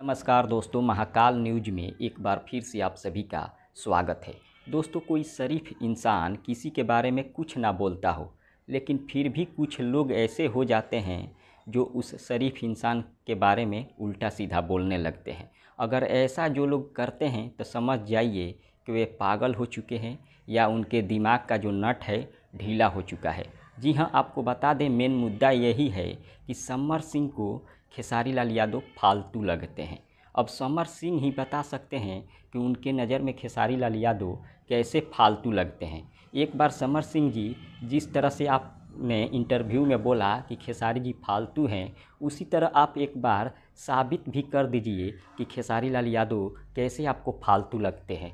नमस्कार दोस्तों, महाकाल न्यूज में एक बार फिर से आप सभी का स्वागत है। दोस्तों, कोई शरीफ इंसान किसी के बारे में कुछ ना बोलता हो, लेकिन फिर भी कुछ लोग ऐसे हो जाते हैं जो उस शरीफ इंसान के बारे में उल्टा सीधा बोलने लगते हैं। अगर ऐसा जो लोग करते हैं तो समझ जाइए कि वे पागल हो चुके हैं या उनके दिमाग का जो नट है ढीला हो चुका है। जी हाँ, आपको बता दें, मेन मुद्दा यही है कि समर सिंह को खेसारी लाल यादव फालतू लगते हैं। अब समर सिंह ही बता सकते हैं कि उनके नज़र में खेसारी लाल यादव कैसे फालतू लगते हैं। एक बार समर सिंह जी, जिस तरह से आपने इंटरव्यू में बोला कि खेसारी जी फालतू हैं, उसी तरह आप एक बार साबित भी कर दीजिए कि खेसारी लाल यादव कैसे आपको फालतू लगते हैं।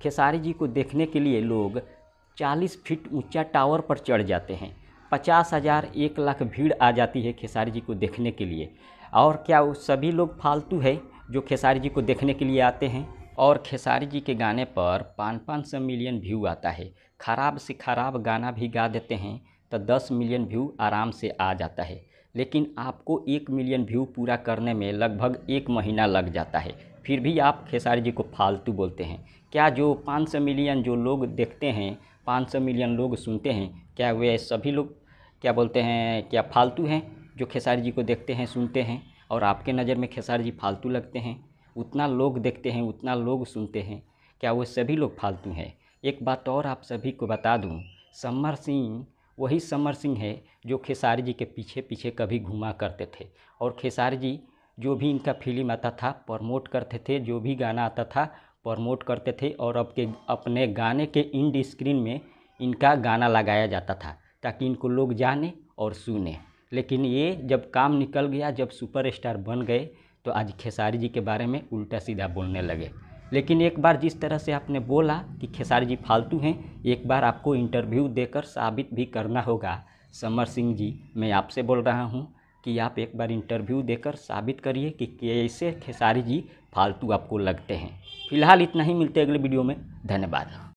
खेसारी जी को देखने के लिए लोग 40 फीट ऊंचा टावर पर चढ़ जाते हैं। 50,000 1 लाख भीड़ आ जाती है खेसारी जी को देखने के लिए। और क्या वो सभी लोग फालतू है जो खेसारी जी को देखने के लिए आते हैं? और खेसारी जी के गाने पर 500 मिलियन व्यू आता है। ख़राब से ख़राब गाना भी गा देते हैं तो 10 मिलियन व्यू आराम से आ जाता है। लेकिन आपको 1 मिलियन व्यू पूरा करने में लगभग 1 महीना लग जाता है, फिर भी आप खेसारी जी को फालतू बोलते हैं। क्या जो 500 मिलियन जो लोग देखते हैं, 500 मिलियन लोग सुनते हैं, क्या वे सभी लोग क्या बोलते हैं, क्या फालतू हैं जो खेसारी जी को देखते हैं, सुनते हैं? और आपके नज़र में खेसारी जी फालतू लगते हैं? उतना लोग देखते हैं, उतना लोग सुनते हैं, क्या वो सभी लोग फालतू हैं? एक बात और आप सभी को बता दूं, समर सिंह वही समर सिंह है जो खेसारी जी के पीछे पीछे कभी घुमा करते थे। और खेसारी जी जो भी इनका फिल्म आता था प्रमोट करते थे, जो भी गाना आता था प्रमोट करते थे, और अपने गाने के इंड स्क्रीन में इनका गाना लगाया जाता था ताकि इनको लोग जाने और सुने। लेकिन ये जब काम निकल गया, जब सुपरस्टार बन गए, तो आज खेसारी जी के बारे में उल्टा सीधा बोलने लगे। लेकिन एक बार जिस तरह से आपने बोला कि खेसारी जी फालतू हैं, एक बार आपको इंटरव्यू देकर साबित भी करना होगा। समर सिंह जी, मैं आपसे बोल रहा हूँ कि आप एक बार इंटरव्यू देकर साबित करिए कि कैसे खेसारी जी फालतू आपको लगते हैं। फिलहाल इतना ही, मिलते हैं अगले वीडियो में। धन्यवाद।